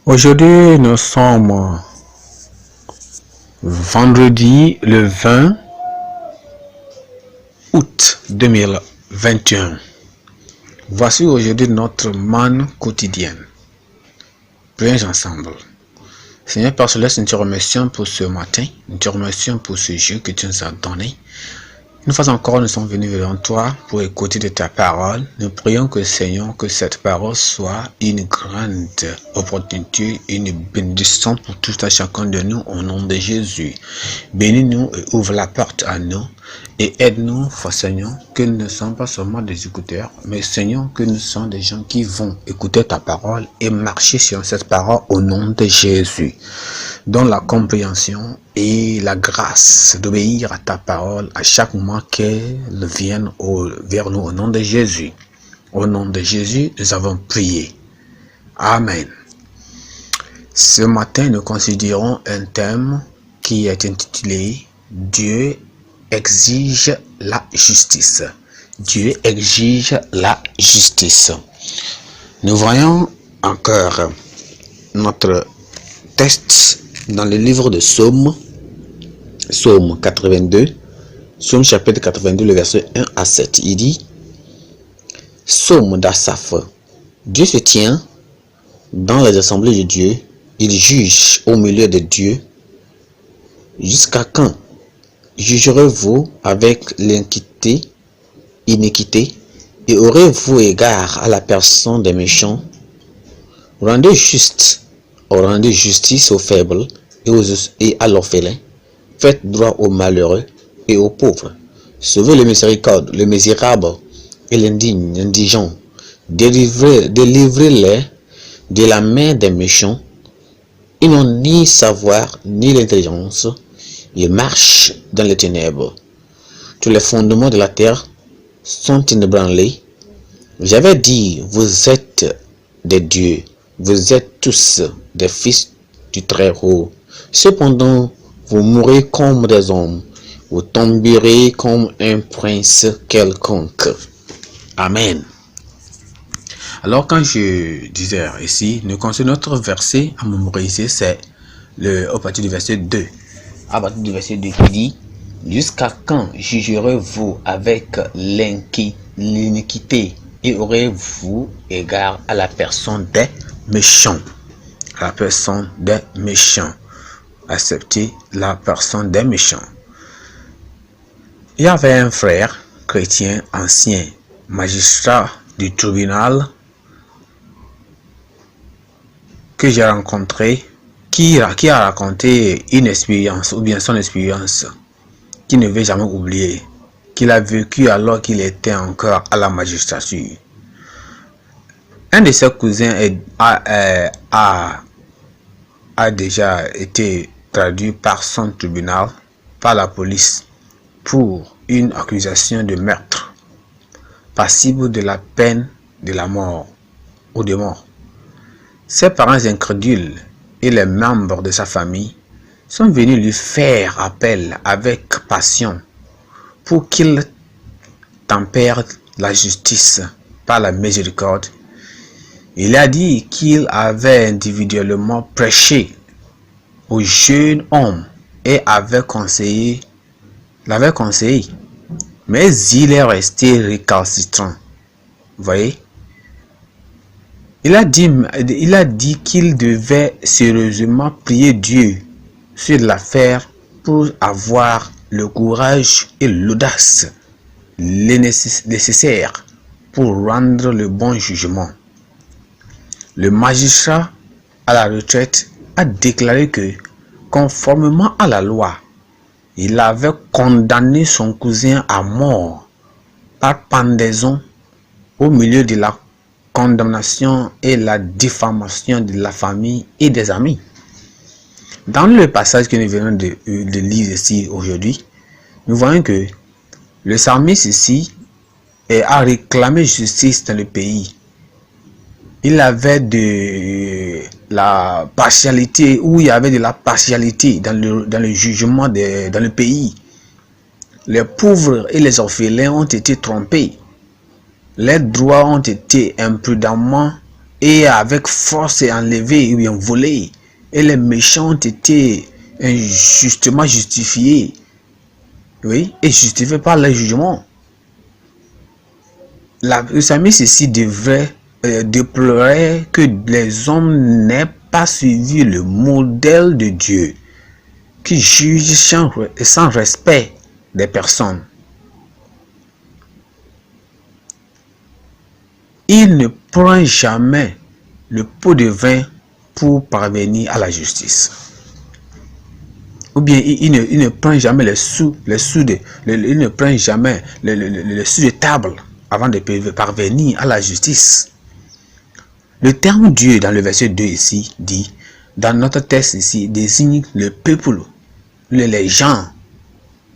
Aujourd'hui, nous sommes vendredi le 20 août 2021. Voici aujourd'hui notre manne quotidienne. Prions ensemble. Seigneur Père Céleste, nous te remercions pour ce matin. Nous te remercions pour ce jeu que tu nous as donné. Une fois encore, nous sommes venus devant toi pour écouter de ta parole. Nous prions que, Seigneur, que cette parole soit une grande opportunité, une bénédiction pour tout à chacun de nous au nom de Jésus. Bénis-nous et ouvre la porte à nous et aide-nous, Seigneur, que nous ne sommes pas seulement des écouteurs, mais Seigneur, que nous sommes des gens qui vont écouter ta parole et marcher sur cette parole au nom de Jésus. Donne la compréhension et la grâce d'obéir à ta parole à chaque moment qu'elle vienne vers nous au nom de Jésus. Au nom de Jésus, nous avons prié. Amen. Ce matin, nous considérons un thème qui est intitulé « Dieu exige la justice ». Dieu exige la justice. Nous voyons encore notre texte dans le livre de Psaume 82, Psaume chapitre 82, le verset 1 à 7. Il dit, Psaume d'Asaph, Dieu se tient dans les assemblées de Dieu, il juge au milieu de Dieu. Jusqu'à quand jugerez-vous avec l'iniquité et aurez-vous égard à la personne des méchants? Rendez justice aux faibles et à l'orphelin. Faites droit aux malheureux et aux pauvres. Sauvez le misérable et l'indigent. Délivrez-les de la main des méchants. Ils n'ont ni savoir ni l'intelligence. Ils marchent dans les ténèbres. Tous les fondements de la terre sont inébranlés. J'avais dit, vous êtes des dieux. Vous êtes tous des fils du Très-Haut. Cependant, vous mourrez comme des hommes. Vous tomberez comme un prince quelconque. Amen. Alors, quand je disais ici, nous considérons notre verset à mémoriser, c'est à partir du verset 2. À partir du verset 2 qui dit, jusqu'à quand jugerez-vous avec l'iniquité et aurez-vous égard à la personne des méchants? La personne des méchants. Accepter la personne des méchants. Il y avait un frère chrétien ancien, magistrat du tribunal, que j'ai rencontré, qui a raconté une expérience, ou bien son expérience, qu'il ne veut jamais oublier, qu'il a vécu alors qu'il était encore à la magistrature. Un de ses cousins a déjà été traduit par son tribunal, par la police, pour une accusation de meurtre, passible de la peine de la mort ou de mort. Ses parents incrédules et les membres de sa famille sont venus lui faire appel avec passion pour qu'il tempère la justice par la miséricorde. Il a dit qu'il avait individuellement prêché au jeune homme et l'avait conseillé, mais il est resté récalcitrant. Vous voyez? Il a dit qu'il devait sérieusement prier Dieu sur l'affaire pour avoir le courage et l'audace nécessaires pour rendre le bon jugement. Le magistrat à la retraite a déclaré que, conformément à la loi, il avait condamné son cousin à mort par pendaison au milieu de la condamnation et la diffamation de la famille et des amis. Dans le passage que nous venons de lire ici aujourd'hui, nous voyons que le psalmiste ici a réclamé justice dans le pays. Il avait de la partialité, ou il y avait de la partialité dans le jugement dans le pays. Les pauvres et les orphelins ont été trompés. Les droits ont été imprudemment et avec force est enlevé ou bien volé, et les méchants ont été injustement justifiés, oui, et justifiés par le jugement. Le psalmiste ici devrait déplorer que les hommes n'aient pas suivi le modèle de Dieu, qui juge sans respect des personnes. Il ne prend jamais le pot de vin pour parvenir à la justice. Ou bien il ne prend jamais les sous il ne prend jamais les sous de table avant de parvenir à la justice. Le terme Dieu dans le verset 2 ici dit, dans notre texte ici, désigne le peuple, les gens,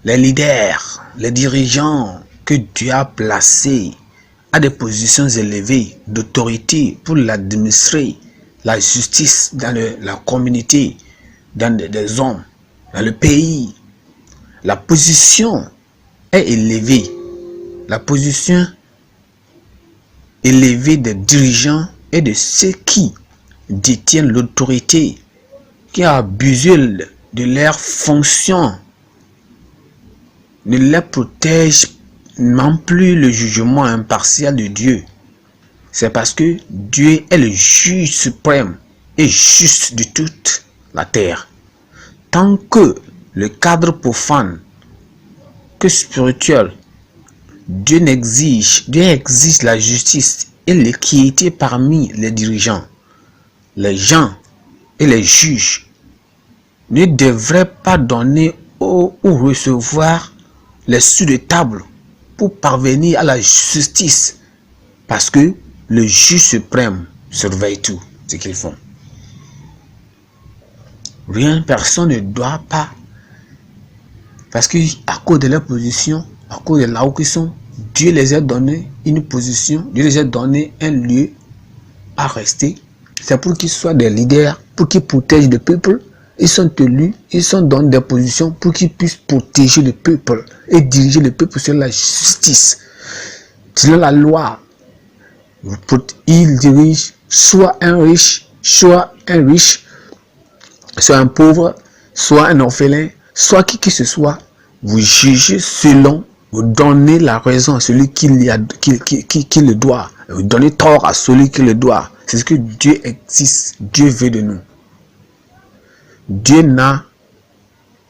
les leaders, les dirigeants que Dieu a placés à des positions élevées d'autorité pour l'administrer, la justice dans la communauté, dans des hommes, dans le pays. La position est élevée. La position élevée des dirigeants et de ceux qui détiennent l'autorité, qui ont abusé de leur fonction, ne les protège non plus le jugement impartial de Dieu. C'est parce que Dieu est le juge suprême et juste de toute la terre. Tant que le cadre profane que spirituel, Dieu exige la justice et l'équité parmi les dirigeants. Les gens et les juges ne devraient pas donner ou recevoir les sous de table pour parvenir à la justice, parce que le juge suprême surveille tout ce qu'ils font. Rien, personne ne doit pas, parce que à cause de leur position, à cause de là où ils sont, Dieu les a donné une position, Dieu les a donné un lieu à rester. C'est pour qu'ils soient des leaders, pour qu'ils protègent le peuple. Ils sont élus, ils sont dans des positions pour qu'ils puissent protéger le peuple et diriger le peuple sur la justice. Selon la loi, ils dirigent soit un riche, soit un pauvre, soit un orphelin, soit qui que ce soit. Vous jugez selon, vous donnez la raison à celui qui le doit. Vous donnez tort à celui qui le doit. C'est ce que Dieu existe, Dieu veut de nous. Dieu n'a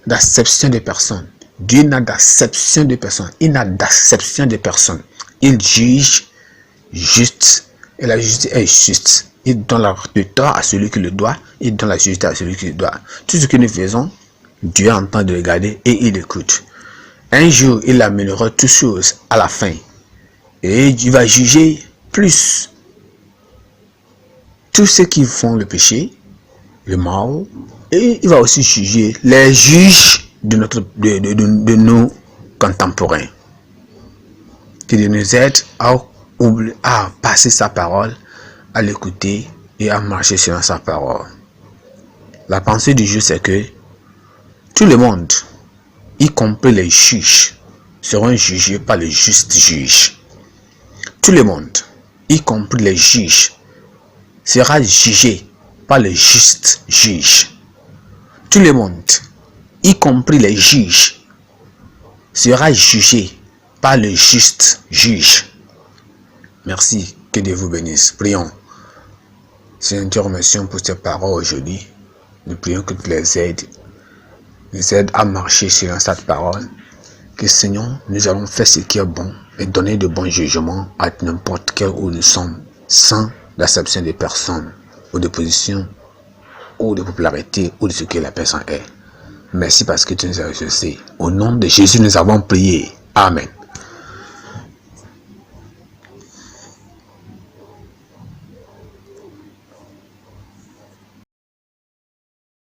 d'acception de personne. Dieu n'a d'acception de personne. Il n'a d'acception de personne. Il juge juste. Et la justice est juste. Il donne le tort à celui qui le doit. Il donne la justice à celui qui le doit. Tout ce que nous faisons, Dieu entend de regarder et il écoute. Un jour, il amènera toutes choses à la fin. Et il va juger plus tous ceux qui font le péché, le mal, et il va aussi juger les juges de nos contemporains. Qui nous aide à passer sa parole, à l'écouter et à marcher selon sa parole. La pensée du jour, c'est que tout le monde, y compris les juges, seront jugés par le juste juge. Tout le monde, y compris les juges, sera jugé par le juste juge. Tout le monde, y compris les juges, sera jugé par le juste juge. Merci, que Dieu vous bénisse. Prions. Seigneur, nous te remercions pour ces paroles aujourd'hui. Nous prions que tu les aides à marcher selon cette parole. Que Seigneur, nous allons faire ce qui est bon et donner de bons jugements à n'importe quel où nous sommes, sans l'acception de personnes ou de position ou de popularité ou de ce que la personne est. Merci parce que tu nous as exaucés. Au nom de Jésus, nous avons prié. Amen.